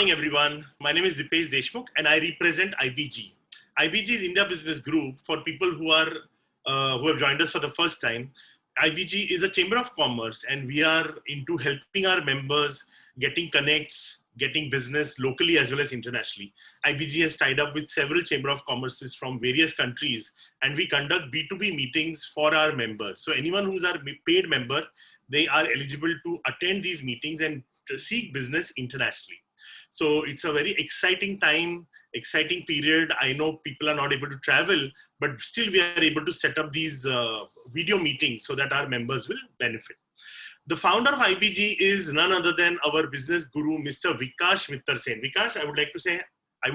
morning, everyone. My name is Dipesh Deshmukh, and I represent IBG. IBG is India Business Group. For people who have joined us for the first time, IBG is a chamber of commerce, and we are into helping our members getting connects, getting business locally as well as internationally. IBG has tied up with several chamber of commerces from various countries, and we conduct B2B meetings for our members. So anyone who's our paid member, they are eligible to attend these meetings and to seek business internationally. So it's a very exciting time, exciting period. I know people are not able to travel, but still we are able to set up these video meetings so that our members will benefit. The founder of IBG is none other than our business guru, Mr. Vikash Mittal Sen. Vikash, I would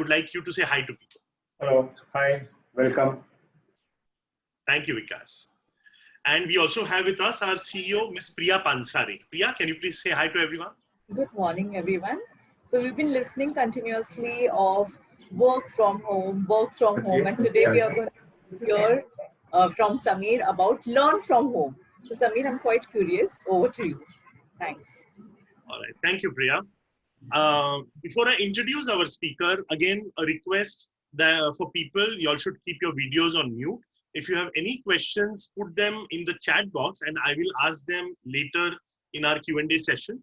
like you to say hi to people. Hello, hi, welcome. Thank you, Vikash. And we also have with us our CEO, Ms. Priya Pansari. Priya, can you please say hi to everyone? Good morning, everyone. So we've been listening continuously of work from home, and today we are going to hear from Samir about learn from home. So Samir, I'm quite curious. Over to you. Thanks. All right. Thank you, Priya. Before I introduce our speaker, again, a request that for people, you all should keep your videos on mute. If you have any questions, put them in the chat box and I will ask them later in our Q&A session.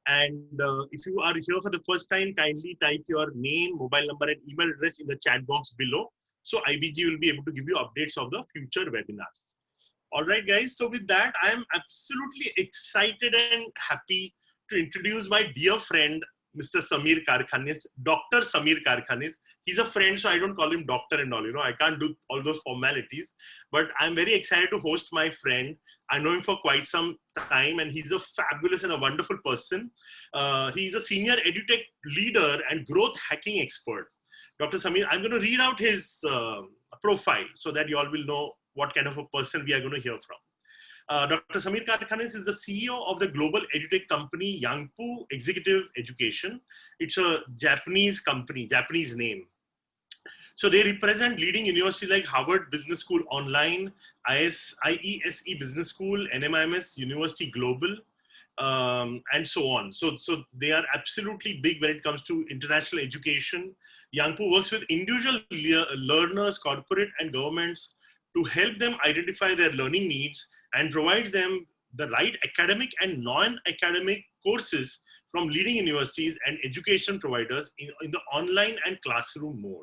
And if you are here for the first time, kindly type your name, mobile number, and email address in the chat box below. So IBG will be able to give you updates of the future webinars. All right, guys. So with that, I am absolutely excited and happy to introduce my dear friend, Mr. Samir Karkhanis, Dr. Samir Karkhanis. He's a friend, so I don't call him doctor and all, I can't do all those formalities, but I'm very excited to host my friend. I know him for quite some time and he's a fabulous and a wonderful person. He's a senior edutech leader and growth hacking expert. Dr. Samir, I'm going to read out his profile so that you all will know what kind of a person we are going to hear from. Dr. Samir Karkhanis is the CEO of the global edutech company Yangpu Executive Education. It's a Japanese company, Japanese name. So they represent leading universities like Harvard Business School Online, IESE Business School, NMIMS University Global, and so on. So they are absolutely big when it comes to international education. Yangpu works with individual learners, corporate and governments to help them identify their learning needs and provides them the right academic and non-academic courses from leading universities and education providers in the online and classroom mode.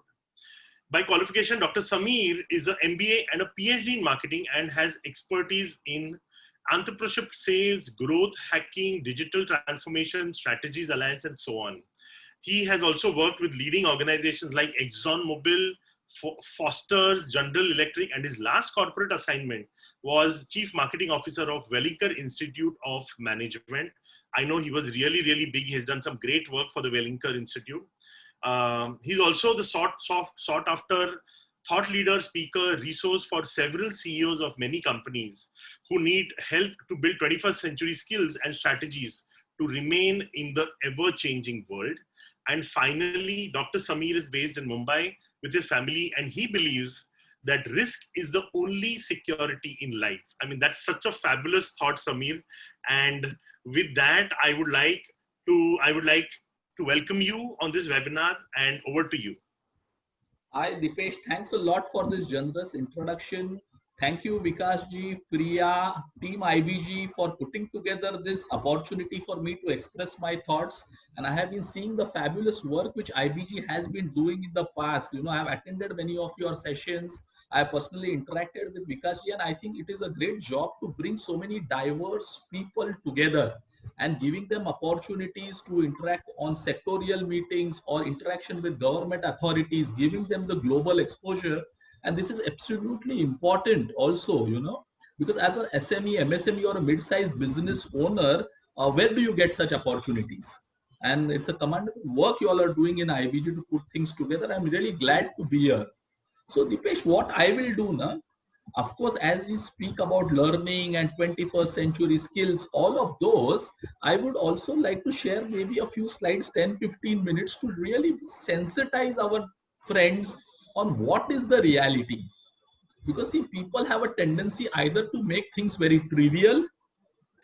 By qualification, Dr. Samir is an MBA and a PhD in marketing and has expertise in entrepreneurship, sales, growth, hacking, digital transformation, strategies, alliance, and so on. He has also worked with leading organizations like ExxonMobil, Foster's, General Electric, and his last corporate assignment was Chief Marketing Officer of Wellinger Institute of Management. I know he was really, really big. He has done some great work for the Wellinger Institute. He's also the sought after thought leader, speaker, resource for several CEOs of many companies who need help to build 21st century skills and strategies to remain in the ever-changing world. And finally, Dr. Samir is based in Mumbai with his family, and he believes that risk is the only security in life. I mean, that's such a fabulous thought, Samir. And with that, I would like to welcome you on this webinar, and over to you. Hi, Dipesh. Thanks a lot for this generous introduction. Thank you, Vikashji, Priya, Team IBG for putting together this opportunity for me to express my thoughts. And I have been seeing the fabulous work which IBG has been doing in the past. I have attended many of your sessions. I personally interacted with Vikashji, and I think it is a great job to bring so many diverse people together and giving them opportunities to interact on sectorial meetings or interaction with government authorities, giving them the global exposure. And this is absolutely important also, because as an SME, MSME or a mid-sized business owner, where do you get such opportunities? And it's a commendable work you all are doing in IBG to put things together. I'm really glad to be here. So Dipesh, what I will do now, of course, as we speak about learning and 21st century skills, all of those, I would also like to share maybe a few slides, 10-15 minutes to really sensitize our friends on what is the reality. Because see, people have a tendency either to make things very trivial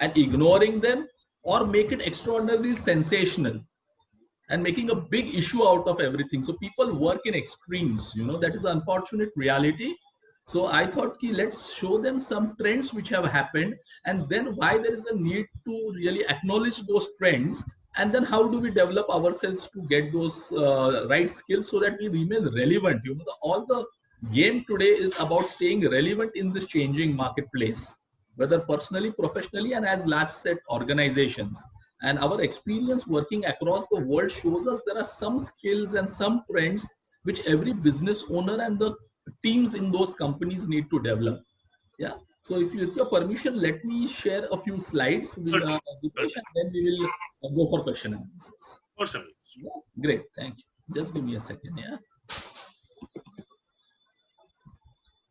and ignoring them, or make it extraordinarily sensational. and making a big issue out of everything. So people work in extremes, that is the unfortunate reality. So I thought, let's show them some trends which have happened, and then why there is a need to really acknowledge those trends, and then how do we develop ourselves to get those right skills so that we remain relevant. All the game today is about staying relevant in this changing marketplace, whether personally, professionally, and as large set organizations. And our experience working across the world shows us there are some skills and some trends which every business owner and the teams in those companies need to develop. Yeah. So if you, with your permission, let me share a few slides with Dipesh, and then we will go for question and answers. Awesome. Yeah. Great. Thank you. Just give me a second. Yeah.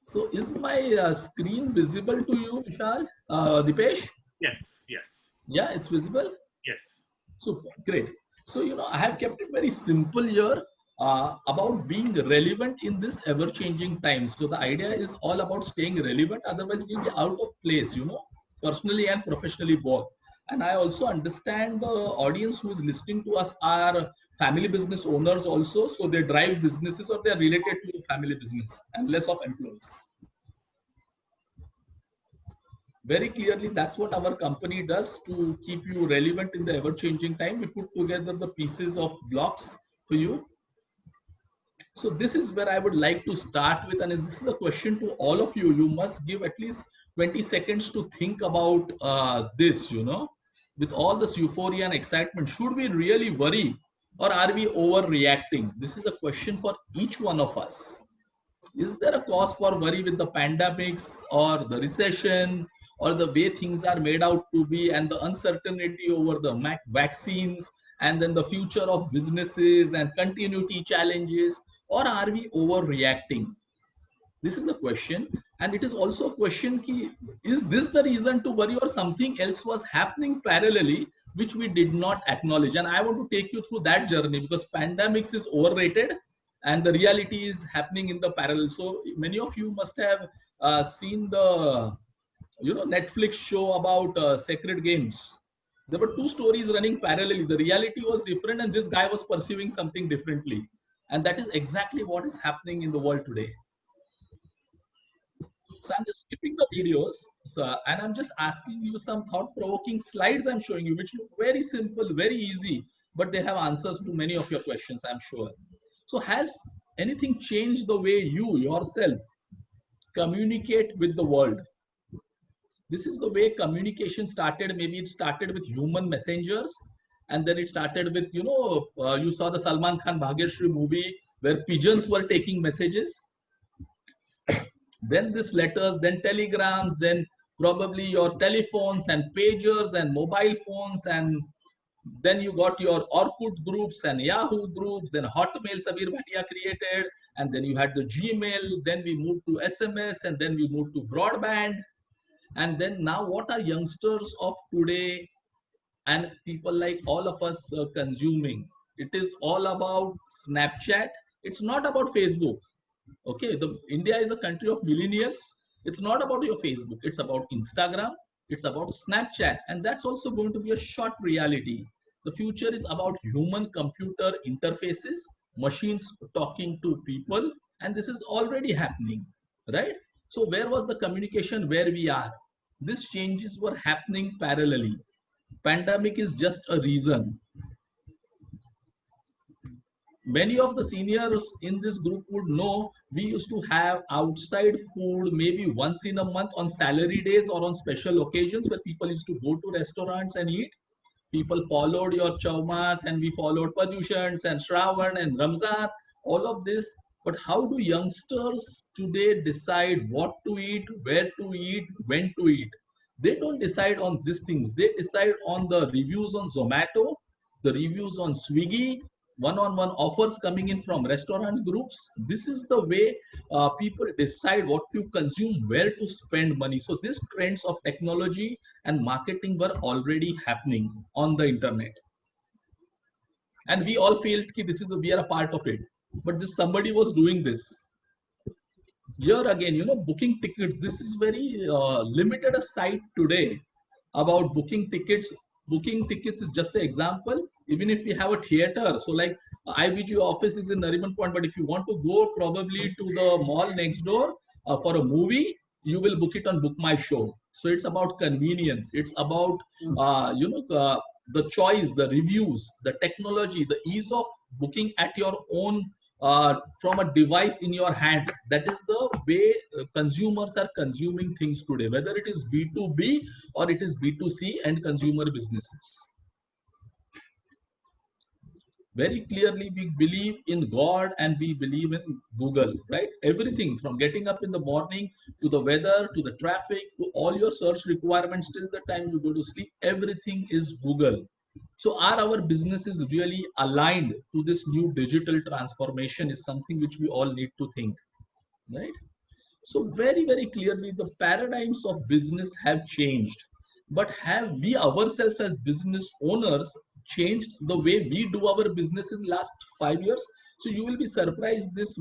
So is my screen visible to you, Vishal? Dipesh? Yes, yes. Yeah, it's visible? Yes. Super, great. So, I have kept it very simple here about being relevant in this ever-changing times. So the idea is all about staying relevant, otherwise we'll be out of place, personally and professionally both. And I also understand the audience who is listening to us are family business owners also. So they drive businesses or they're related to family business and less of employees. Very clearly, that's what our company does to keep you relevant in the ever-changing time. We put together the pieces of blocks for you. So this is where I would like to start with, and this is a question to all of you. You must give at least 20 seconds to think about this, with all this euphoria and excitement. Should we really worry, or are we overreacting? This is a question for each one of us. Is there a cause for worry with the pandemics or the recession or the way things are made out to be and the uncertainty over the vaccines and then the future of businesses and continuity challenges, or are we overreacting? This is a question, and it is also a question is this the reason to worry, or something else was happening parallelly which we did not acknowledge? And I want to take you through that journey, because pandemics is overrated and the reality is happening in the parallel. So many of you must have seen the Netflix show about Sacred Games. There were two stories running parallelly. The reality was different and this guy was pursuing something differently, and that is exactly what is happening in the world today. So I'm just skipping the videos, and I'm just asking you some thought-provoking slides I'm showing you, which look very simple, very easy, but they have answers to many of your questions, I'm sure. So has anything changed the way you yourself communicate with the world? This is the way communication started. Maybe it started with human messengers, and then it started with, you saw the Salman Khan Bhagyashree movie where pigeons were taking messages. Then this letters, then telegrams, then probably your telephones and pagers and mobile phones, and then you got your Orkut groups and Yahoo groups, then Hotmail Sabir Bhatia created, and then you had the Gmail, then we moved to SMS, and then we moved to broadband. And then now what are youngsters of today and people like all of us consuming? It is all about Snapchat. It's not about Facebook. Okay, India is a country of millennials. It's not about your Facebook. It's about Instagram. It's about Snapchat. And that's also going to be a short reality. The future is about human-computer interfaces, machines talking to people. And this is already happening, right? So where was the communication where we are? These changes were happening parallelly. Pandemic is just a reason. Many of the seniors in this group would know we used to have outside food maybe once in a month on salary days or on special occasions where people used to go to restaurants and eat. People followed your Chaumas, and we followed Padyushans and Shravan and Ramzan, all of this. But how do youngsters today decide what to eat, where to eat, when to eat? They don't decide on these things. They decide on the reviews on Zomato, the reviews on Swiggy, one-on-one offers coming in from restaurant groups. This is the way people decide what to consume, where to spend money. So these trends of technology and marketing were already happening on the internet, and we all feel that we are a part of it, but somebody was doing this. Here again, booking tickets. This is very limited a site today about booking tickets Booking tickets is just an example. Even if we have a theater, so like IBG office is in Nariman Point, but if you want to go probably to the mall next door for a movie, you will book it on Book My Show. So it's about convenience. It's about the choice, the reviews, the technology, the ease of booking at your own from a device in your hand. That is the way consumers are consuming things today, whether it is B2B or it is B2C and consumer businesses. Very clearly, we believe in God and we believe in Google, right? Everything from getting up in the morning to the weather to the traffic to all your search requirements till the time you go to sleep, everything is Google. So are our businesses really aligned to this new digital transformation is something which we all need to think, right? So very, very clearly the paradigms of business have changed. But have we ourselves as business owners changed the way we do our business in last 5 years? So you will be surprised this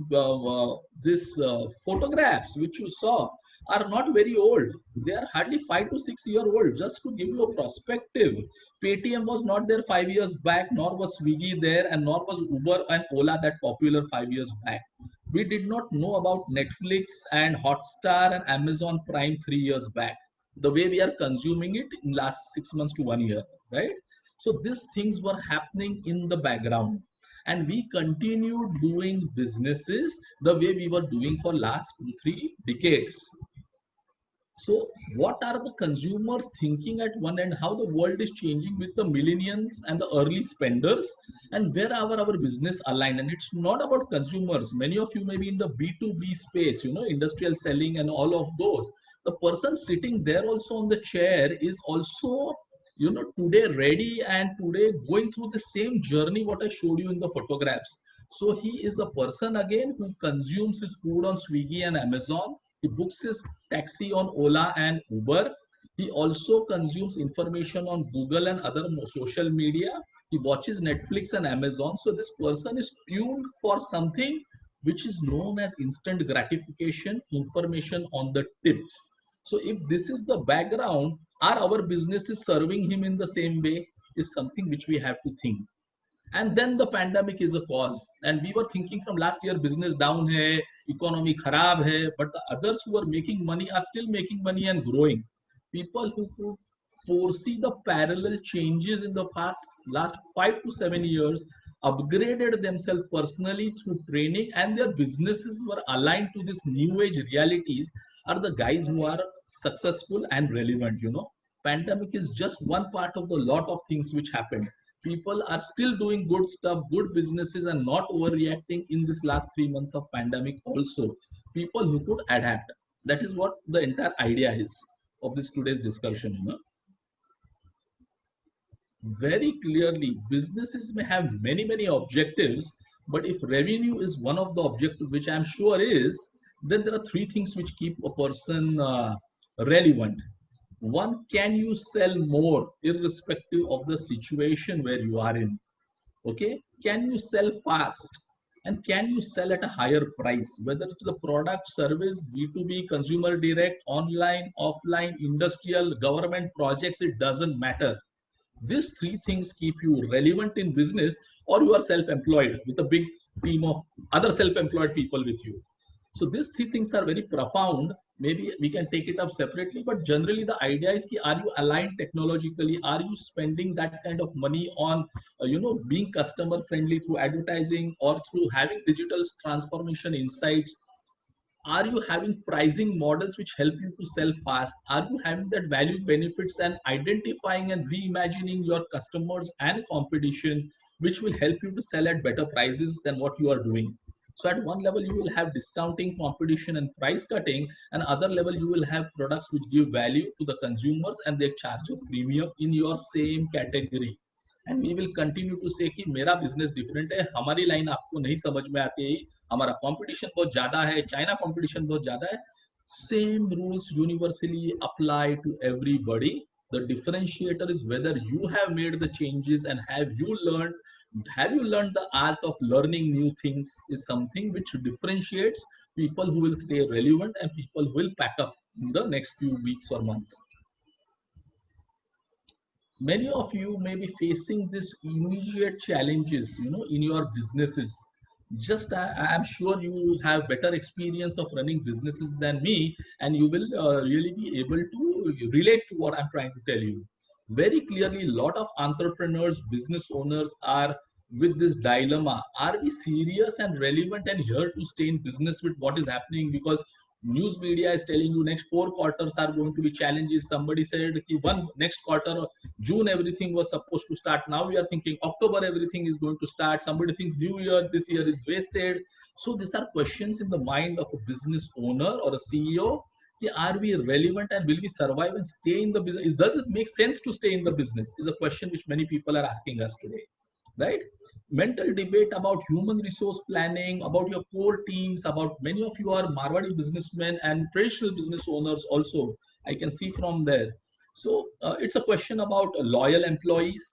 photographs which you saw are not very old. They are hardly 5 to 6 year old. Just to give you a perspective, Paytm was not there 5 years back, nor was Swiggy there, and nor was Uber and Ola that popular 5 years back. We did not know about Netflix and Hotstar and Amazon Prime 3 years back, the way we are consuming it in last 6 months to 1 year, right? So these things were happening in the background, and we continued doing businesses the way we were doing for last 2 3 decades. So what are the consumers thinking at one end, how the world is changing with the millennials and the early spenders, and where are our business aligned? And it's not about consumers. Many of you may be in the B2B space, industrial selling and all of those. The person sitting there also on the chair is also, today ready and today going through the same journey what I showed you in the photographs. So he is a person again who consumes his food on Swiggy and Amazon. He books his taxi on Ola and Uber. He also consumes information on Google and other social media. He watches Netflix and Amazon. So this person is tuned for something which is known as instant gratification, information on the tips. So if this is the background, are our businesses serving him in the same way is something which we have to think. And then the pandemic is a cause, and we were thinking from last year business down hai, economy kharab hai, but the others who are making money are still making money and growing. People who could foresee the parallel changes in the last 5 to 7 years upgraded themselves personally through training, and their businesses were aligned to this new age realities are the guys who are successful and relevant. Pandemic is just one part of the lot of things which happened. People are still doing good stuff, good businesses, and not overreacting in this last 3 months of pandemic also. People who could adapt. That is what the entire idea is of this today's discussion. Very clearly, businesses may have many, many objectives, but if revenue is one of the objectives, which I'm sure is, then there are three things which keep a person relevant. One, can you sell more irrespective of the situation where you are in? Okay, can you sell fast, and can you sell at a higher price, whether it's the product, service, B2B, consumer direct, online, offline, industrial, government projects, it doesn't matter. These three things keep you relevant in business, or you are self-employed with a big team of other self-employed people with you. So these three things are very profound. Maybe we can take it up separately, but generally the idea is, are you aligned technologically? Are you spending that kind of money on, being customer friendly through advertising or through having digital transformation insights? Are you having pricing models which help you to sell fast? Are you having that value benefits and identifying and reimagining your customers and competition, which will help you to sell at better prices than what you are doing? So at one level, you will have discounting, competition, and price cutting, and other level, you will have products which give value to the consumers and they charge a premium in your same category. And we will continue to say कि मेरा business different है, हमारी line आपको नहीं समझ में आती है, हमारा competition बहुत ज़्यादा है, China competition बहुत ज़्यादा है. Same rules universally apply to everybody. The differentiator is whether you have made the changes and have you learned the art of learning new things is something which differentiates people who will stay relevant and people who will pack up in the next few weeks or months. many of you may be facing this immediate challenges, in your businesses. Just I'm sure you have better experience of running businesses than me, and you will really be able to relate to what I'm trying to tell you. Very clearly, a lot of entrepreneurs, business owners are with this dilemma. Are we serious and relevant and here to stay in business with what is happening? Because news media is telling you next 4 quarters are going to be challenges. Somebody said ki one next quarter, June everything was supposed to start. Now we are thinking October everything is going to start. Somebody thinks New Year, this year is wasted. So these are questions in the mind of a business owner or a CEO. Are we relevant and will we survive and stay in the business? Does it make sense to stay in the business? Is a question which many people are asking us today, right? Mental debate about human resource planning, about your core teams, about many of you are Marwadi businessmen and traditional business owners also, I can see from there. So it's a question about loyal employees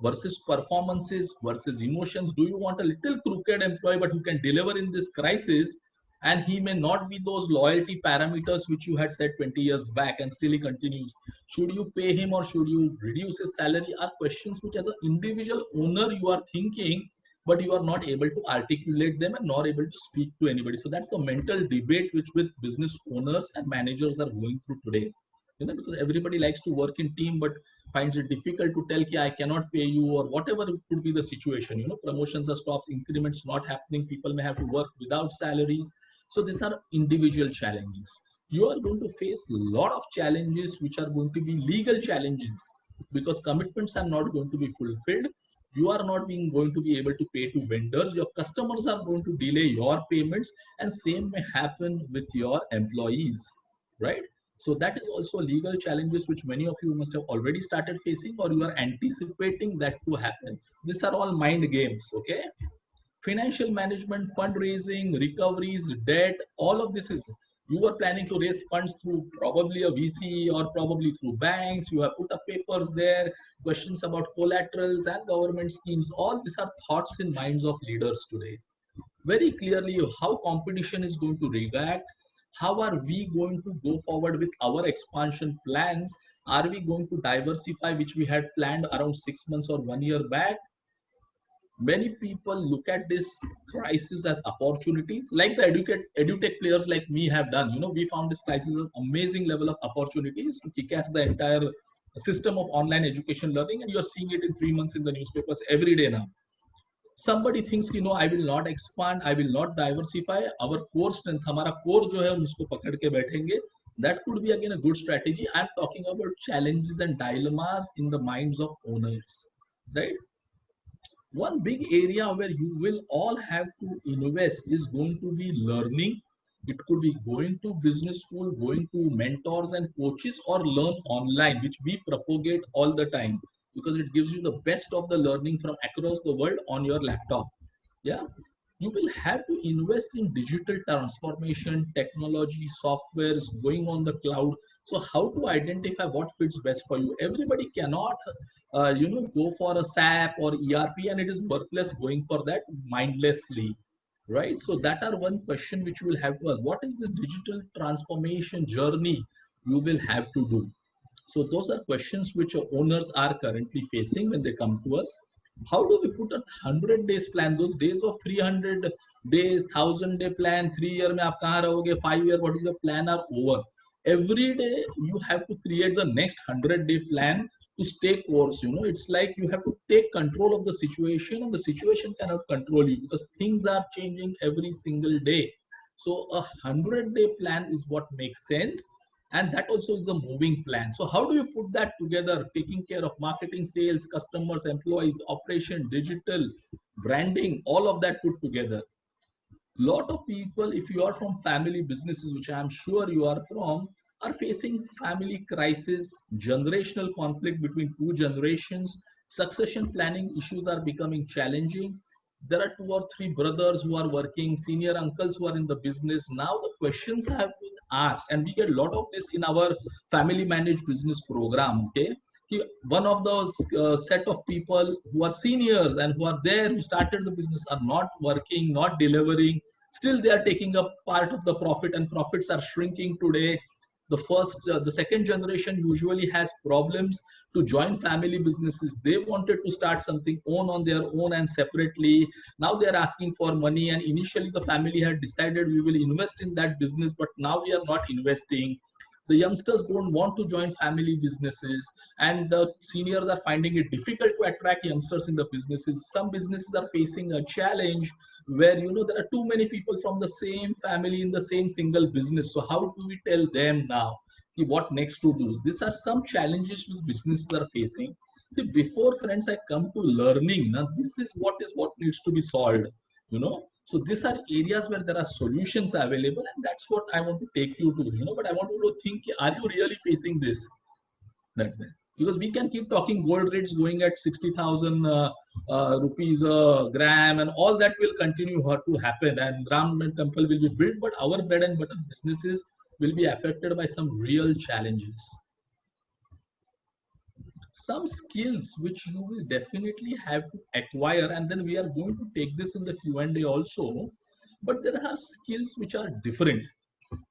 versus performances versus emotions. Do you want a little crooked employee but who can deliver in this crisis, and he may not be those loyalty parameters which you had said 20 years back and still he continues? Should you pay him or should you reduce his salary? Are questions which as an individual owner you are thinking, but you are not able to articulate them and not able to speak to anybody. So that's the mental debate which with business owners and managers are going through today. Because everybody likes to work in team but finds it difficult to tell ki I cannot pay you, or whatever it could be the situation. Promotions are stopped, increments not happening, people may have to work without salaries. So these are individual challenges. You are going to face a lot of challenges which are going to be legal challenges, because commitments are not going to be fulfilled. You are not being going to be able to pay to vendors. Your customers are going to delay your payments, and same may happen with your employees, right? So that is also legal challenges which many of you must have already started facing, or you are anticipating that to happen. These are all mind games, okay? Financial management, fundraising, recoveries, debt, all of this is, you were planning to raise funds through probably a VC or probably through banks. You have put up papers there, questions about collaterals and government schemes. All these are thoughts in minds of leaders today. Very clearly how competition is going to react, how are we going to go forward with our expansion plans, are we going to diversify which we had planned around 6 months or 1 year back. Many people look at this crisis as opportunities, like the edutech players like me have done. We found this crisis as amazing level of opportunities to kick ass the entire system of online education learning, and you're seeing it in 3 months in the newspapers every day now. Somebody thinks I will not expand, I will not diversify, our core strength, हमारा core जो है हम उसको पकड़ के बैठेंगे. That could be again a good strategy. I'm talking about challenges and dilemmas in the minds of owners, right? One big area where you will all have to invest is going to be learning. It could be going to business school, going to mentors and coaches, or learn online, which we propagate all the time, because it gives you the best of the learning from across the world on your laptop. Yeah, you will have to invest in digital transformation, technology, softwares, going on the cloud. So how to identify what fits best for you? Everybody cannot go for a SAP or ERP, and it is worthless going for that mindlessly, right? So that are one question which you will have to ask. What is this digital transformation journey you will have to do? So those are questions which owners are currently facing when they come to us. How do we put a 100 days plan? Those days of 300 days, 1000-day plan, 3 year mein aap kahan rahoge, 5 year, what is the plan, are over. Every day you have to create the next 100-day plan to stay course. It's like you have to take control of the situation, and the situation cannot control you because things are changing every single day. So a 100-day plan is what makes sense, and that also is a moving plan. So how do you put that together, taking care of marketing, sales, customers, employees, operation, digital, branding, all of that put together? Lot of people, if you are from family businesses, which I am sure you are from, are facing family crisis, generational conflict between two generations, succession planning issues are becoming challenging. There are 2 or 3 brothers who are working, senior uncles who are in the business. Now the questions have been asked, and we get a lot of this in our family managed business program. Okay, one of those set of people who are seniors and who are there, who started the business, are not working, not delivering. Still they are taking up part of the profit, and profits are shrinking today. The second generation usually has problems to join family businesses. They wanted to start something own on their own and separately. Now they are asking for money, and initially the family had decided we will invest in that business, but now we are not investing. The youngsters don't want to join family businesses, and the seniors are finding it difficult to attract youngsters in the businesses. Some businesses are facing a challenge where there are too many people from the same family in the same single business. So how do we tell them now what next to do? These are some challenges which businesses are facing. See, before friends I come to learning, now this is what needs to be solved. So these are areas where there are solutions available, and that's what I want to take you to. But I want you to think: are you really facing this? That way, because we can keep talking gold rates going at 60,000 rupees a gram, and all that will continue to happen, and Ram temple will be built, but our bread and butter businesses will be affected by some real challenges. Some skills which you will definitely have to acquire, and then we are going to take this in the Q&A also, but there are skills which are different.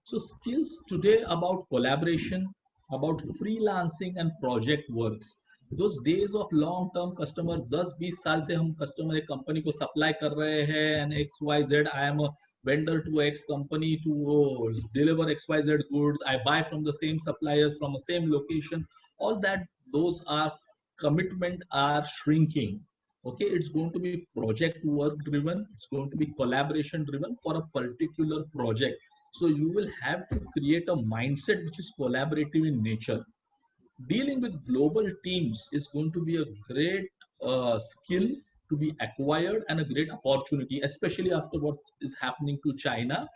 So skills today about collaboration, about freelancing and project works. Those days of long term customers, 10-20 साल से हम customer एक company को supply कर रहे हैं, and XYZ, I am a vendor to X company to deliver XYZ goods, I buy from the same suppliers from the same location. All that, those are commitment are shrinking. Okay, it's going to be project work driven, it's going to be collaboration driven for a particular project. So you will have to create a mindset which is collaborative in nature. Dealing with global teams is going to be a great skill to be acquired, and a great opportunity, especially after what is happening to China.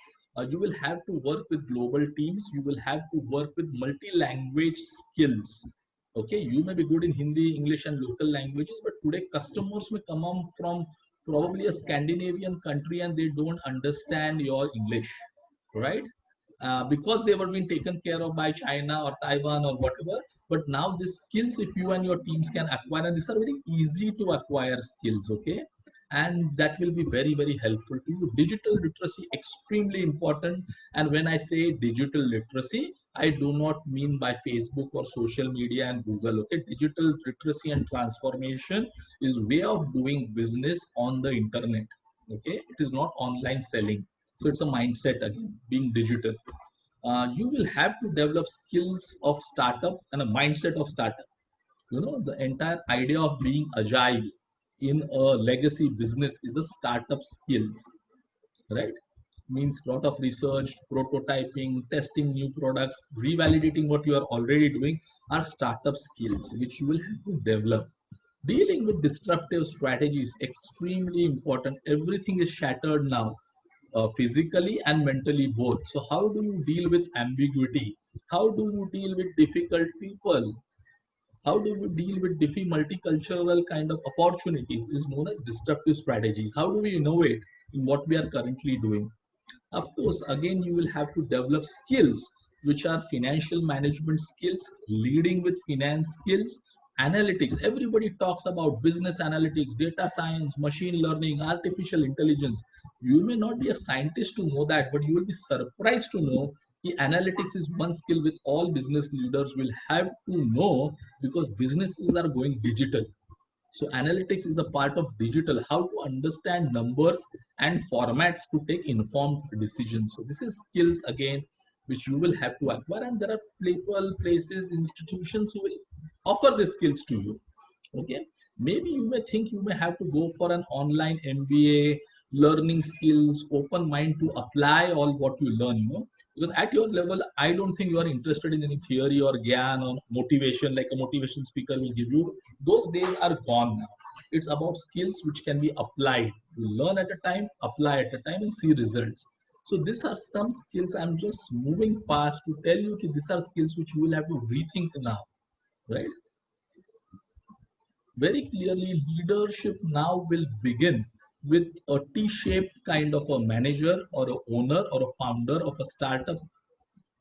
You will have to work with global teams. You will have to work with multi-language skills. Okay, you may be good in Hindi, English, and local languages, but today customers may come on from probably a Scandinavian country and they don't understand your English, right? Because they were being taken care of by China or Taiwan or whatever. But now these skills, if you and your teams can acquire, and these are very easy to acquire skills, okay? And that will be very, very helpful to you. Digital literacy, extremely important. And when I say digital literacy, I do not mean by Facebook or social media and Google, okay? Digital literacy and transformation is way of doing business on the internet, okay? It is not online selling. So it's a mindset again, being digital. You will have to develop skills of startup and a mindset of startup. The entire idea of being agile in a legacy business is a startup skills, right? Means lot of research, prototyping, testing new products, revalidating what you are already doing are startup skills which you will have to develop. Dealing with disruptive strategies, extremely important. Everything is shattered now, physically and mentally both. So how do you deal with ambiguity? How do you deal with difficult people? How do you deal with multicultural kind of opportunities is known as disruptive strategies. How do we innovate in what we are currently doing? Of course, again, you will have to develop skills which are financial management skills, leading with finance skills, analytics. Everybody talks about business analytics, data science, machine learning, artificial intelligence. You may not be a scientist to know that, but you will be surprised to know the analytics is one skill which all business leaders will have to know, because businesses are going digital. So analytics is a part of digital, how to understand numbers and formats to take informed decisions. So this is skills again, which you will have to acquire, and there are people, places, institutions who will offer these skills to you. Okay, maybe you may think you may have to go for an online MBA, learning skills, open mind to apply all what you learn, because at your level, I don't think you are interested in any theory or gyan or motivation like a motivation speaker will give you. Those days are gone now. It's about skills which can be applied. You learn at a time, apply at a time, and see results. So these are some skills. I'm just moving fast to tell you that these are skills which you will have to rethink now, right? Very clearly, leadership now will begin with a T-shaped kind of a manager or a owner or a founder of a startup,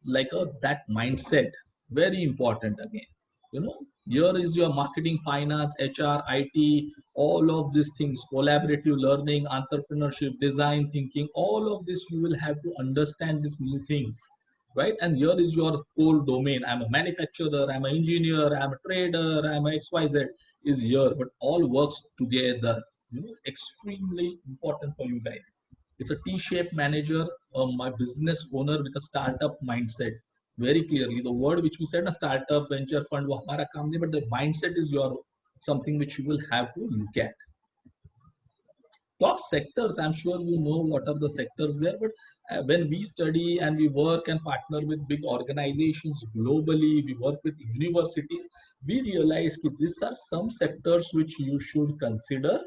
like that mindset. Very important again. Here is your marketing, finance, HR, IT, all of these things, collaborative learning, entrepreneurship, design thinking, all of this you will have to understand these new things. right? And here is your core domain. I'm a manufacturer, I'm an engineer, I'm a trader, I'm a XYZ is here, but all works together. Extremely important for you guys. It's a T-shaped manager, my business owner with a startup mindset. Very clearly, the word which we said, a startup venture fund, wo hamara kaam nahi, but the mindset is your something which you will have to look at. Top sectors, I'm sure you know what are the sectors there, but when we study and we work and partner with big organizations globally, we work with universities, we realize that these are some sectors which you should consider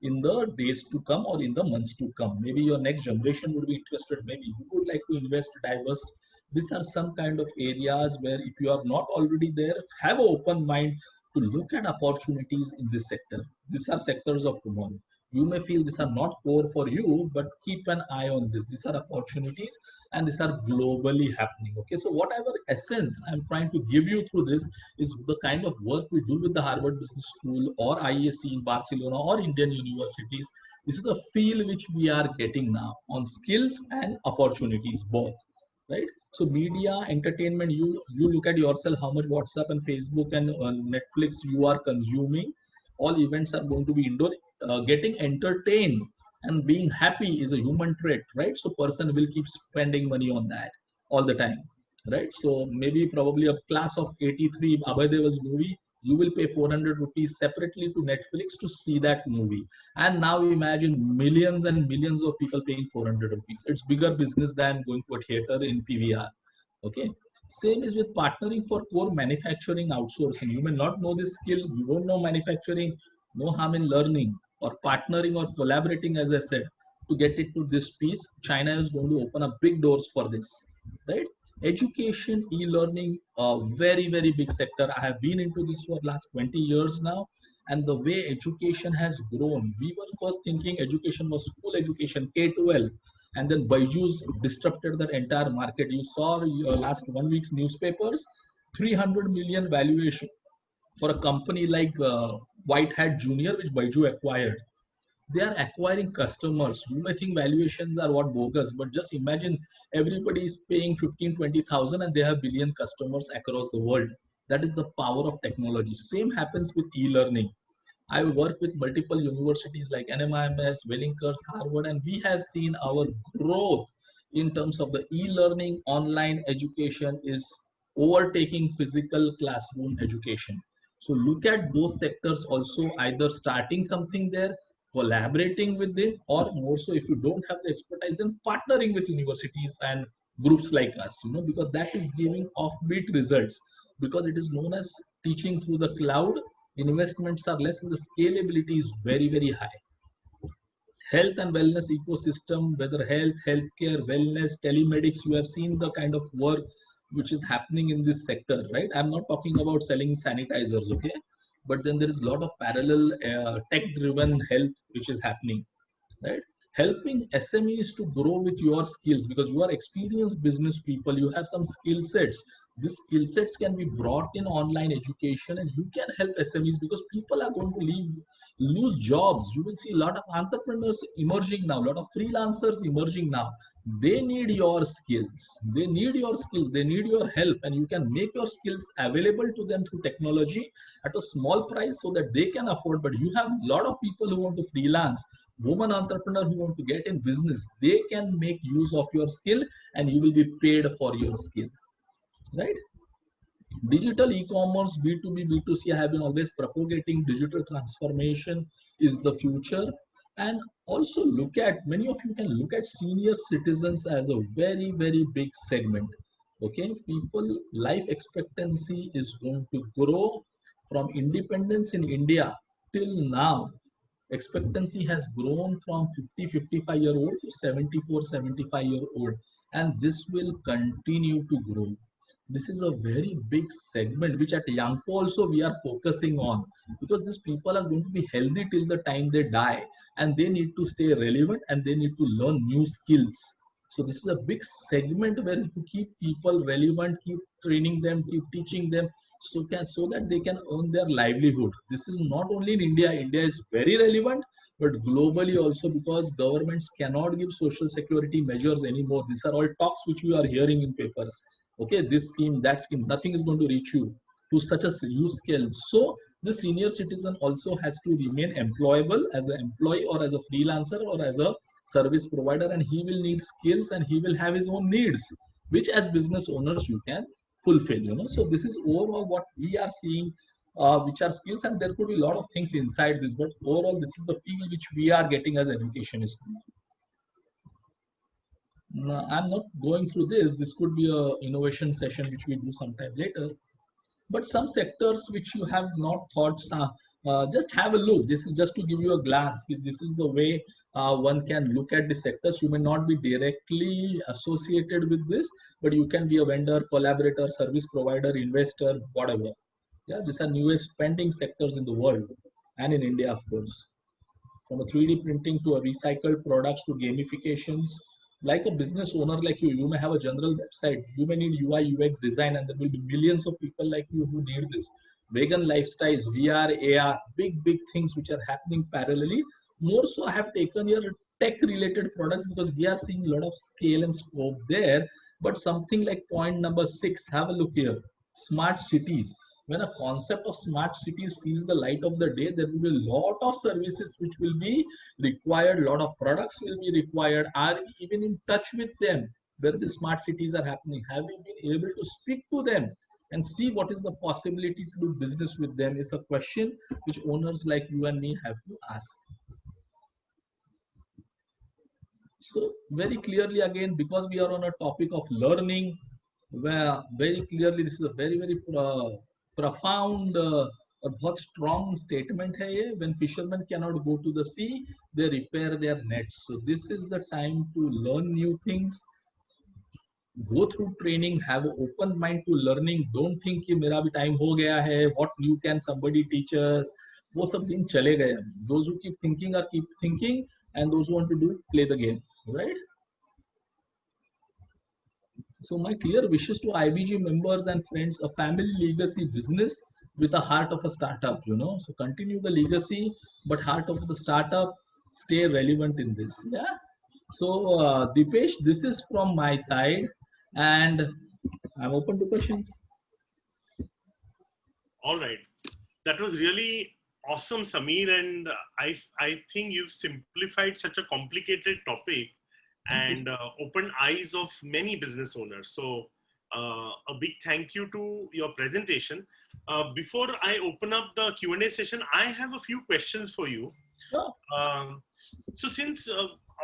in the days to come or in the months to come. Maybe your next generation would be interested, maybe you would like to invest, divest. These are some kind of areas where if you are not already there, have an open mind to look at opportunities in this sector. These are sectors of tomorrow. You may feel these are not core for you, but keep an eye on this. These are opportunities and these are globally happening. Okay, so whatever essence I'm trying to give you through this is the kind of work we do with the Harvard Business School or IAC in Barcelona or Indian universities. This is the feel which we are getting now on skills and opportunities both, right? So media, entertainment, you look at yourself how much WhatsApp and Facebook and Netflix you are consuming. All events are going to be indoor. Getting entertained and being happy is a human trait, right? So person will keep spending money on that all the time, right? So maybe probably a class of 83 Abhay Deol's movie, you will pay 400 rupees separately to Netflix to see that movie. And now imagine millions and millions of people paying 400 rupees. It's bigger business than going to a theater in PVR. Okay. Same is with partnering for core manufacturing outsourcing. You may not know this skill, you don't know manufacturing, no harm in learning or partnering or collaborating, as I said, to get it to this piece. China is going to open up big doors for this, right? Education, e-learning, a very, very big sector. I have been into this for last 20 years now. And the way education has grown, we were first thinking education was school education, K-12, and then Byju's disrupted that entire market. You saw last 1 week's newspapers, 300 million valuation for a company like White Hat Junior, which Byju acquired. They are acquiring customers. You may think valuations are what bogus, but just imagine everybody is paying 15, 20,000 and they have billion customers across the world. That is the power of technology. Same happens with e-learning. I work with multiple universities like NMIMS, Wellington, Harvard, and we have seen our growth in terms of the e-learning online education is overtaking physical classroom education. So look at those sectors also, either starting something there, collaborating with them, or more so if you don't have the expertise, then partnering with universities and groups like us, because that is giving offbeat results, because it is known as teaching through the cloud. Investments are less and the scalability is very, very high. Health and wellness ecosystem, whether health, healthcare, wellness, telemedics, you have seen the kind of work which is happening in this sector, right? I'm not talking about selling sanitizers, okay? But then there is a lot of parallel tech-driven health which is happening, right? Helping SMEs to grow with your skills, because you are experienced business people, you have some skill sets. These skill sets can be brought in online education and you can help SMEs, because people are going to lose jobs. You will see a lot of entrepreneurs emerging now, a lot of freelancers emerging now. They need your skills. They need your skills. They need your help, and you can make your skills available to them through technology at a small price so that they can afford. But you have a lot of people who want to freelance, woman entrepreneur who want to get in business. They can make use of your skill and you will be paid for your skill, right? Digital e-commerce, B2B, B2C, have been always propagating. Digital transformation is the future. And also look at, many of you can look at senior citizens as a very, very big segment. Okay, people life expectancy is going to grow from independence in India till now. Expectancy has grown from 50, 55-year-old to 74, 75-year-old, and this will continue to grow. This is a very big segment which at Yangpo also we are focusing on, because these people are going to be healthy till the time they die, and they need to stay relevant and they need to learn new skills. So this is a big segment where you keep people relevant, keep training them, keep teaching them, so that they can earn their livelihood. This is not only in India. India is very relevant, but globally also, because governments cannot give social security measures anymore. These are all talks which we are hearing in papers. Okay, this scheme, that scheme, nothing is going to reach you to such a use scale. So the senior citizen also has to remain employable as an employee or as a freelancer or as a service provider, and he will need skills and he will have his own needs, which as business owners you can fulfill. So this is overall what we are seeing, which are skills, and there could be a lot of things inside this, but overall this is the field which we are getting as educationists. Now, I'm not going through this. This could be a innovation session which we do sometime later. But some sectors which you have not thought, just have a look. This is just to give you a glance. This is the way one can look at the sectors. You may not be directly associated with this, but you can be a vendor, collaborator, service provider, investor, whatever. Yeah, these are newest spending sectors in the world and in India, of course. From a 3D printing to a recycled products to gamifications. Like a business owner like you may have a general website. You may need UI, UX design, and there will be millions of people like you who need this. Vegan lifestyles, VR, AR, big things which are happening parallelly. More so, I have taken your tech-related products because we are seeing a lot of scale and scope there. But something like point number 6, have a look here. Smart cities. When a concept of smart cities sees the light of the day, there will be a lot of services which will be required, a lot of products will be required. Are we even in touch with them where the smart cities are happening? Have we been able to speak to them and see what is the possibility to do business with them? Is a question which owners like you and me have to ask. So very clearly, again, because we are on a topic of learning, where very clearly this is a very profound और बहुत strong statement है ये. When fishermen cannot go to the sea, they repair their nets. So this is the time to learn new things, go through training, have an open mind to learning. Don't think कि मेरा भी time हो गया है. What new can somebody teach us? वो सब दिन चले गए. Those who keep thinking are keep thinking, and those who want to do play the game, right? So my clear wishes to IBG members and friends, a family legacy business with a heart of a startup, So continue the legacy, but heart of the startup, stay relevant in this. Yeah. So Dipesh, this is from my side, and I'm open to questions. All right. That was really awesome, Sameer. And I think you've simplified such a complicated topic and opened eyes of many business owners. So a big thank you to your presentation. Before I open up the Q&A session, I have a few questions for you. Sure. So since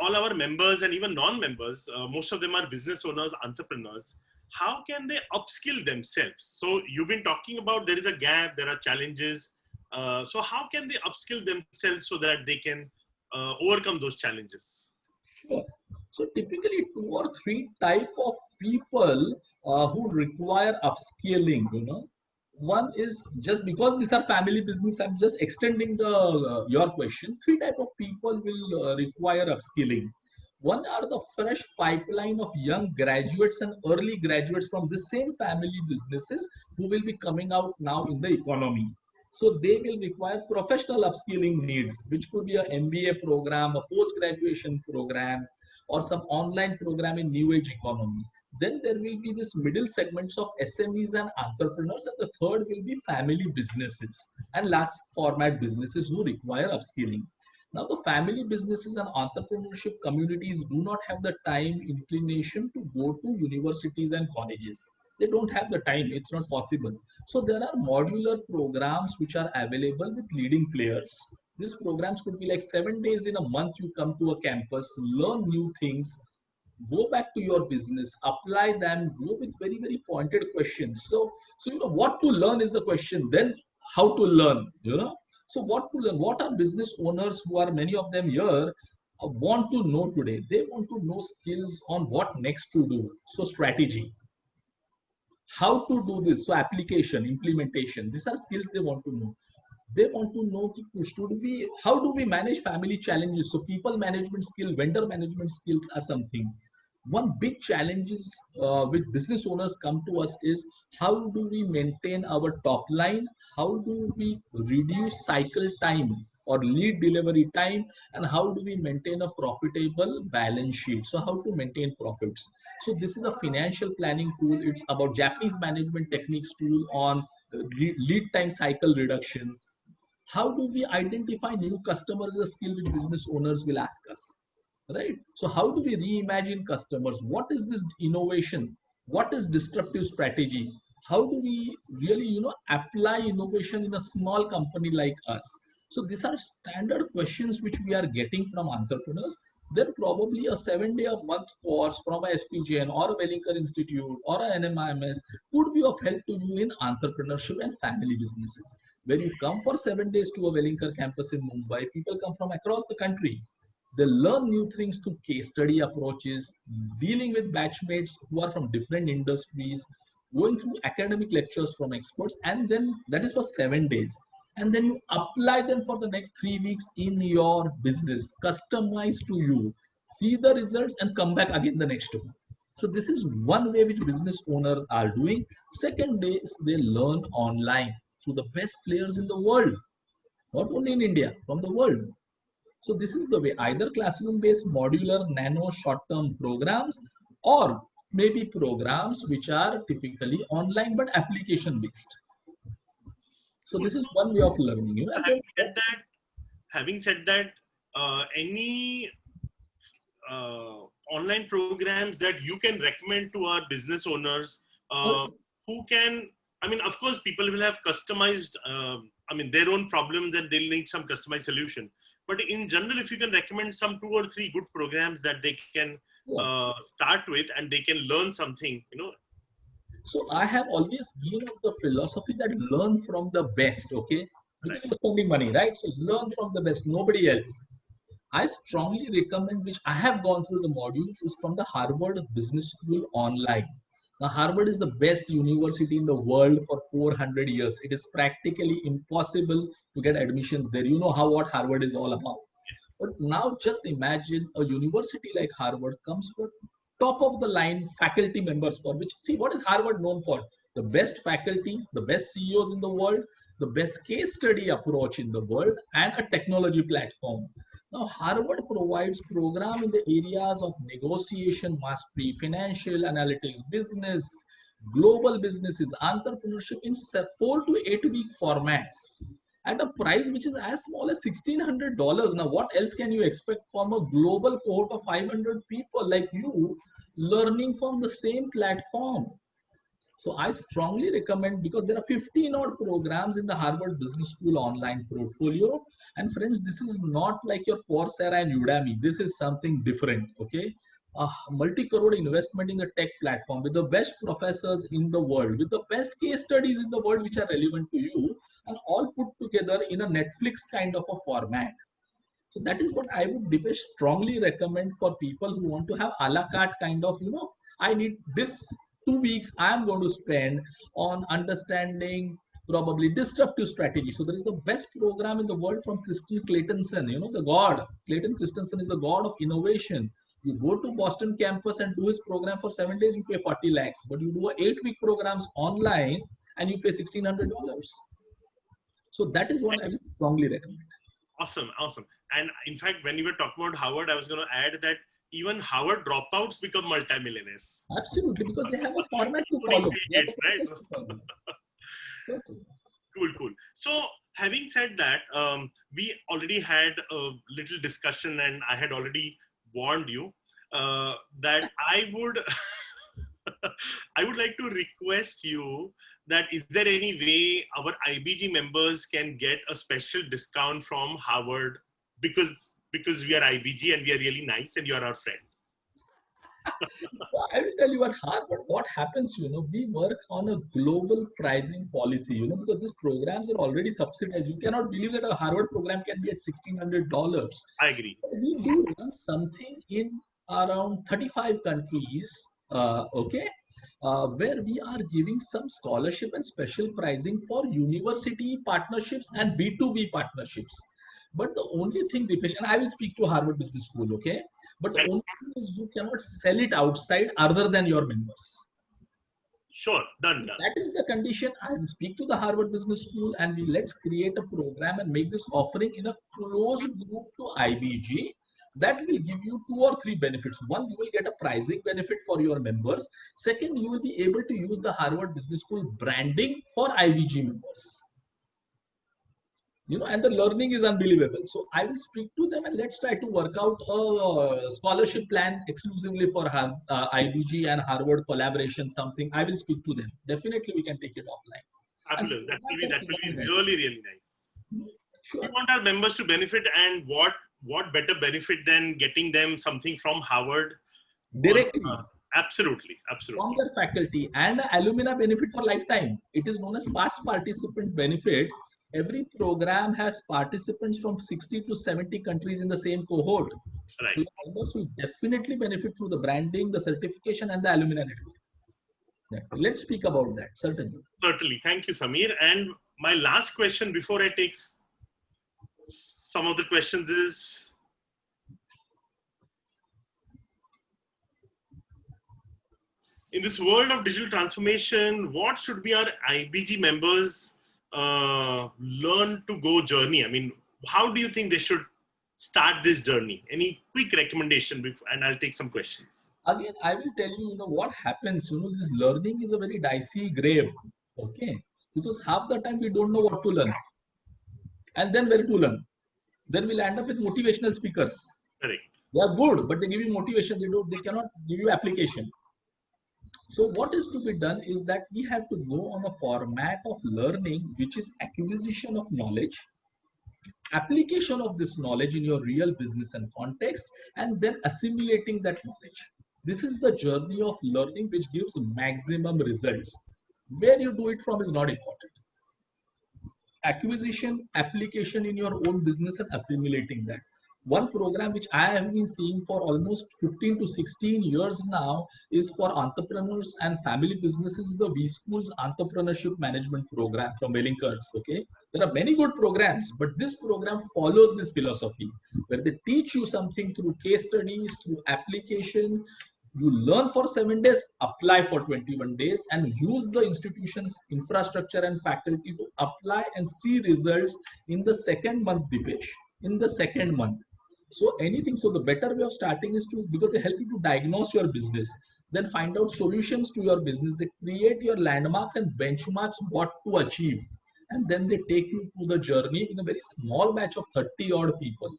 all our members and even non-members, most of them are business owners, entrepreneurs, how can they upskill themselves? So you've been talking about there is a gap, there are challenges. So how can they upskill themselves so that they can overcome those challenges? Sure. So typically 2 or 3 type of people who require upscaling, One is, just because these are family business, I'm just extending the your question. 3 type of people will require upskilling. One are the fresh pipeline of young graduates and early graduates from the same family businesses who will be coming out now in the economy. So they will require professional upskilling needs, which could be an MBA program, a post-graduation program, or some online program in new age economy. Then there will be this middle segments of SMEs and entrepreneurs, and the third will be family businesses and large format businesses who require upskilling. Now, the family businesses and entrepreneurship communities do not have the time, inclination to go to universities and colleges. They don't have the time. It's not possible. So there are modular programs which are available with leading players. These programs could be like 7 days in a month. You come to a campus, learn new things, go back to your business, apply them, go with very pointed questions. So what to learn is the question. Then how to learn, So what to learn? What are business owners, who are many of them here, want to know today? They want to know skills on what next to do. So strategy, how to do this. So application, implementation, these are skills they want to know. They want to know how do we manage family challenges. So people management skill, vendor management skills are something. one big challenge is which business owners come to us is how do we maintain our top line, how do we reduce cycle time or lead delivery time, and how do we maintain a profitable balance sheet. So how to maintain profits. So this is a financial planning tool. It's about Japanese management techniques tool on lead time cycle reduction. How do we identify new customers is a skill which business owners will ask us, right? So how do we reimagine customers? What is this innovation? What is disruptive strategy? How do we really, apply innovation in a small company like us? So these are standard questions which we are getting from entrepreneurs. Then probably a 7-day a month course from a SPGN or a Wellington Institute or a NMIMS could be of help to you in entrepreneurship and family businesses. When you come for 7 days to a Wellington campus in Mumbai, people come from across the country. They learn new things through case study approaches, dealing with batchmates who are from different industries, going through academic lectures from experts, and then that is for 7 days. And then you apply them for the next 3 weeks in your business, customized to you, see the results, and come back again the next month. So this is one way which business owners are doing. Second day is they learn online through the best players in the world, not only in India, from the world. So this is the way, either classroom-based modular nano short-term programs or maybe programs which are typically online but application-based. So this is one way of learning. And then, Having said that, any online programs that you can recommend to our business owners who can, I mean, of course, people will have customized, their own problems and they'll need some customized solution. But in general, if you can recommend some 2 or 3 good programs that they can start with and they can learn something, So I have always been of the philosophy that learn from the best, okay? Because you're spending money, right? So learn from the best, nobody else. I strongly recommend, which I have gone through the modules, is from the Harvard Business School online. Now, Harvard is the best university in the world for 400 years. It is practically impossible to get admissions there. You know what Harvard is all about. But now just imagine a university like Harvard comes for top of the line faculty members, for which, see, what is Harvard known for? The best faculties, the best CEOs in the world, the best case study approach in the world, and a technology platform. Now, Harvard provides program in the areas of negotiation mastery, financial analytics, business, global businesses, entrepreneurship in 4 to 8 week formats at a price which is as small as $1,600. Now, what else can you expect from a global cohort of 500 people like you learning from the same platform? So I strongly recommend, because there are 15 odd programs in the Harvard Business School online portfolio. And friends, this is not like your Coursera and Udemy. This is something different, okay? A multi-crore investment in the tech platform with the best professors in the world, with the best case studies in the world which are relevant to you, and all put together in a Netflix kind of a format. So that is what I would Dipesh strongly recommend for people who want to have a la carte kind of, I need this 2 weeks I'm going to spend on understanding probably disruptive strategy. So there is the best program in the world from Christian Claytonson, the god. Clayton Christensen is the god of innovation. You go to Boston campus and do his program for 7 days, you pay 40 lakhs. But you do a 8-week programs online and you pay $1,600. So that is what I will strongly recommend. Awesome. And in fact, when you were talking about Harvard, I was going to add that even Harvard dropouts become multimillionaires. Absolutely, because they have a format to follow. Kids, right? Cool. So, having said that, we already had a little discussion, and I had already warned you that I would like to request you that is there any way our IBG members can get a special discount from Harvard because we are IBG and we are really nice and you are our friend. I will tell you at Harvard, what happens, we work on a global pricing policy, because these programs are already subsidized. You cannot believe that a Harvard program can be at $1,600. I agree. We do run something in around 35 countries, okay, where we are giving some scholarship and special pricing for university partnerships and B2B partnerships. But the only thing, Dipesh, and I will speak to Harvard Business School, okay? But the only thing is you cannot sell it outside other than your members. Sure, done. That is the condition. I will speak to the Harvard Business School and let's create a program and make this offering in a closed group to IBG. That will give you 2 or 3 benefits. One, you will get a pricing benefit for your members. Second, you will be able to use the Harvard Business School branding for IBG members. And the learning is unbelievable. So I will speak to them and let's try to work out a scholarship plan exclusively for IBG and Harvard collaboration, something. I will speak to them. Definitely we can take it offline. Fabulous. That will be really, really nice. Sure. We want our members to benefit, and what better benefit than getting them something from Harvard? Directly. Absolutely. From their faculty, and alumni benefit for lifetime. It is known as past participant benefit. Every program has participants from 60 to 70 countries in the same cohort. Right. So members will definitely benefit through the branding, the certification, and the alumni network. Let's speak about that, certainly. Certainly. Thank you, Samir. And my last question before I take some of the questions is, in this world of digital transformation, what should be our IBG members learn to go journey? I mean, how do you think they should start this journey? Any quick recommendation? And I'll take some questions. Again, I will tell you, what happens, this learning is a very dicey grave, okay? Because half the time we don't know what to learn. And then where to learn. Then we'll end up with motivational speakers. Correct. They are good, but they give you motivation. They cannot give you application. So what is to be done is that we have to go on a format of learning, which is acquisition of knowledge, application of this knowledge in your real business and context, and then assimilating that knowledge. This is the journey of learning which gives maximum results. Where you do it from is not important. Acquisition, application in your own business, and assimilating that. One program which I have been seeing for almost 15 to 16 years now is for entrepreneurs and family businesses, the V-Schools Entrepreneurship Management Program from Wellinkers. Okay, there are many good programs, but this program follows this philosophy where they teach you something through case studies, through application. You learn for 7 days, apply for 21 days, and use the institution's infrastructure and faculty to apply and see results in the second month, Dipesh. In the second month. So the better way of starting is because they help you to diagnose your business, then find out solutions to your business. They create your landmarks and benchmarks what to achieve. And then they take you through the journey in a very small batch of 30 odd people.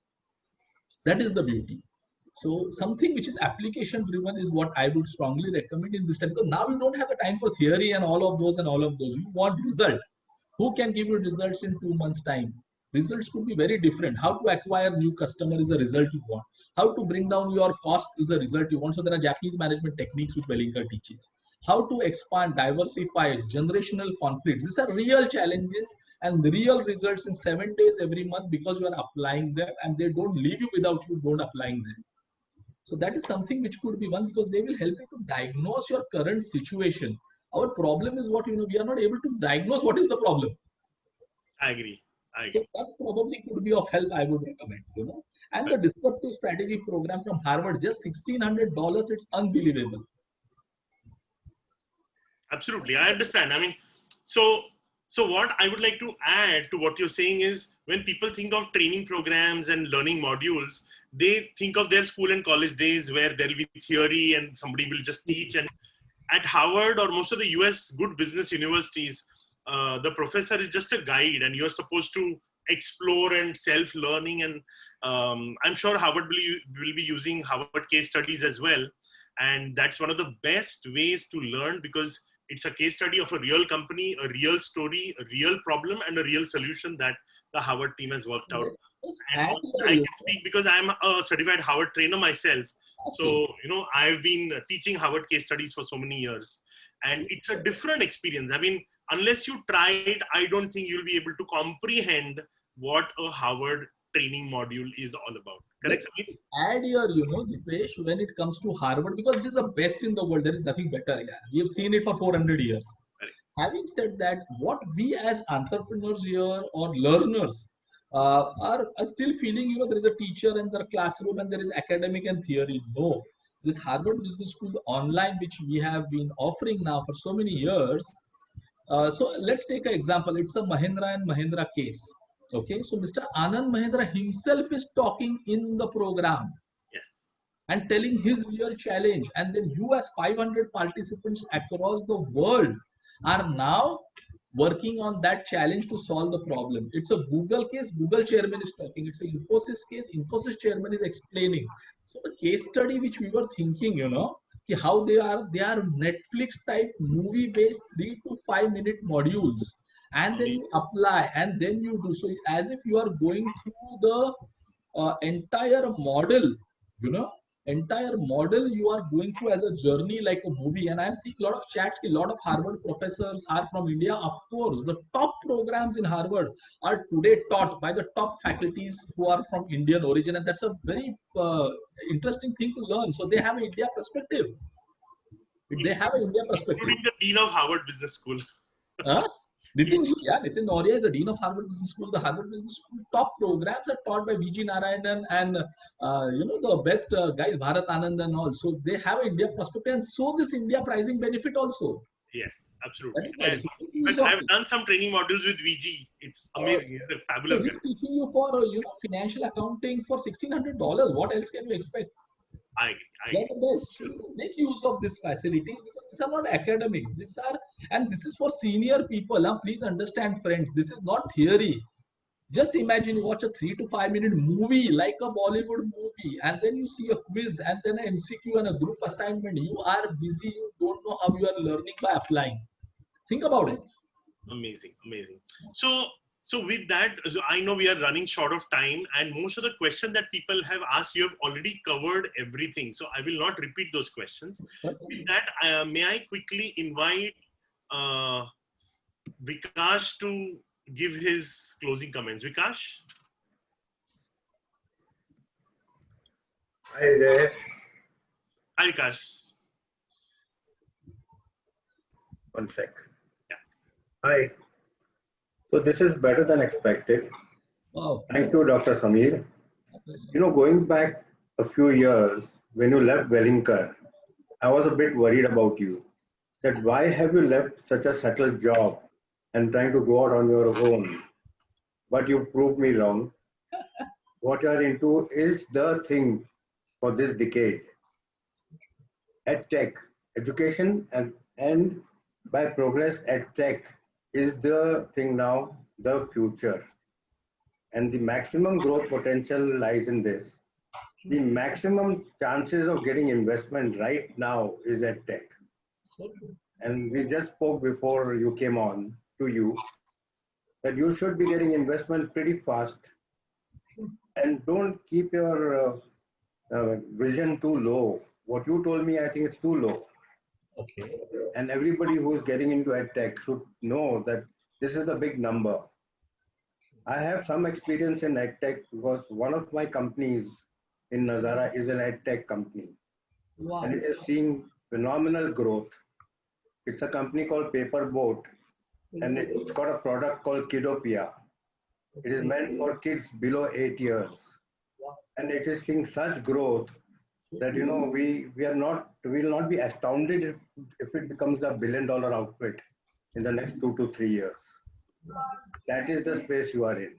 That is the beauty. So something which is application driven is what I would strongly recommend in this time, because now you don't have a time for theory and all of those. You want result. Who can give you results in 2 months time? Results could be very different. How to acquire new customer is a result you want. How to bring down your cost is a result you want. So there are Japanese management techniques which Wellinger teaches. How to expand, diversify, generational conflicts. These are real challenges and real results in 7 days every month because you are applying them, and they don't leave you without you don't applying them. So that is something which could be one, because they will help you to diagnose your current situation. Our problem is what, we are not able to diagnose what is the problem. I agree. So that probably could be of help, I would recommend, And the disruptive strategy program from Harvard, just $1,600, it's unbelievable. Absolutely. I understand. I mean, so what I would like to add to what you're saying is, when people think of training programs and learning modules, they think of their school and college days where there'll be theory and somebody will just teach. And at Harvard or most of the US good business universities, the professor is just a guide, and you're supposed to explore and self-learning. And I'm sure Harvard will be using Harvard case studies as well. And that's one of the best ways to learn, because it's a case study of a real company, a real story, a real problem, and a real solution that the Harvard team has worked out. And I can speak because I'm a certified Harvard trainer myself. So, I've been teaching Harvard case studies for so many years. And it's a different experience. I mean, unless you try it, I don't think you'll be able to comprehend what a Harvard training module is all about. Correct? Add your, Dipesh, when it comes to Harvard, because it is the best in the world. There is nothing better. Yeah. We have seen it for 400 years. Correct. Having said that, what we as entrepreneurs here or learners, are still feeling, you know, there is a teacher in their classroom and there is academic and theory. No, this Harvard Business School online, which we have been offering now for so many years. So let's take an example. It's a Mahindra and Mahindra case. Okay, so Mr. Anand Mahindra himself is talking in the program Yes. and telling his real challenge, and then you as 500 participants across the world are now working on that challenge to solve the problem. It's a Google case, Google chairman is talking. It's an Infosys case, Infosys chairman is explaining. So the case study which we were thinking, you know, how they are Netflix type movie based 3 to 5 minute modules, and then you apply and then you do. So as if you are going through the entire model, you know, entire model you are going through as a journey like a movie. And I'm seeing a lot of chats, a lot of Harvard professors are from India. Of course, the top programs in Harvard are today taught by the top faculties who are from Indian origin, and that's a very interesting thing to learn. So they have an India perspective. They have an India perspective. Including the Dean of Harvard Business School. Nitin Noria is the Dean of Harvard Business School. The Harvard Business School top programs are taught by V.G. Narayanan and you know, the best guys, Bharat Anand and all. So they have an India perspective, and so this India pricing benefit also. Yes, absolutely. And I've done some training modules with VG. It's amazing. It's a fabulous. He's teaching you for you know, financial accounting for $1,600. What else can you expect? I Make use of these facilities, because these are not academics. This is for senior people. Please understand, friends. This is not theory. Just imagine you watch a 3 to 5 minute movie like a Bollywood movie, and then you see a quiz and then an MCQ and a group assignment. You are busy. You don't know how you are learning by applying. Think about it. Amazing, amazing. So with that, I know we are running short of time, and most of the questions that people have asked, you have already covered everything. So I will not repeat those questions. With that, may I quickly invite Vikash to give his closing comments. Vikash? Hi there. Hi, Vikash. One sec. Yeah. Hi. So this is better than expected. Wow. Thank you, Dr. Samir. You know, going back a few years, when you left Wellington, I was a bit worried about you. That why have you left such a settled job and trying to go out on your own? But you proved me wrong. What you are into is the thing for this decade. EdTech, education and by progress, EdTech is the thing now, the future. And the maximum growth potential lies in this. The maximum chances of getting investment right now is EdTech. And we just spoke before you came on to you that you should be getting investment pretty fast, and don't keep your vision too low. What you told me, I think it's too low. Okay. And everybody who's getting into EdTech should know that this is the big number. I have some experience in EdTech because one of my companies in Nazara is an EdTech company. Wow. And it is seeing phenomenal growth. It's a company called Paperboat, and it's got a product called Kidopia. It is meant for kids below 8 years. And it is seeing such growth that, you know, we will not be astounded if it becomes a $1 billion outfit in the next 2 to 3 years. That is the space you are in.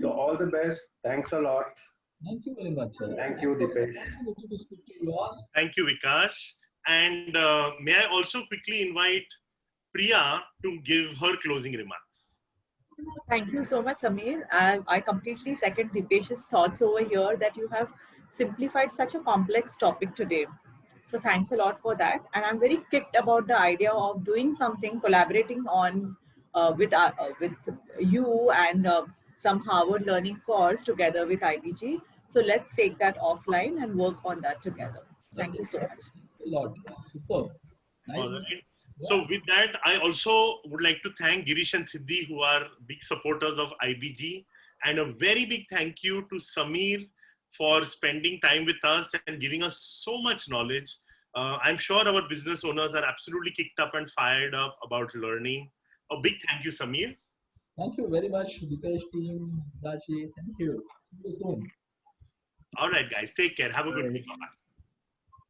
So all the best. Thanks a lot. Thank you very much, sir. Thank you, Dipesh. Good to speak to you all. Thank you, Vikash. And may I also quickly invite Priya to give her closing remarks. Thank you so much, Samir. And I completely second Dipesh's thoughts over here that you have simplified such a complex topic today. So thanks a lot for that. And I'm very kicked about the idea of doing something, collaborating on with you and some Harvard learning course together with IBG. So let's take that offline and work on that together. Thank you so much. A lot. Super. Nice. All right. So with that, I also would like to thank Girish and Siddhi, who are big supporters of IBG, and a very big thank you to Samir for spending time with us and giving us so much knowledge. I'm sure our business owners are absolutely kicked up and fired up about learning. A big thank you, Samir. Thank you very much, Dipesh team, Raji. Thank you. See you soon. All right, guys. Take care. Have a good Right. week. Bye.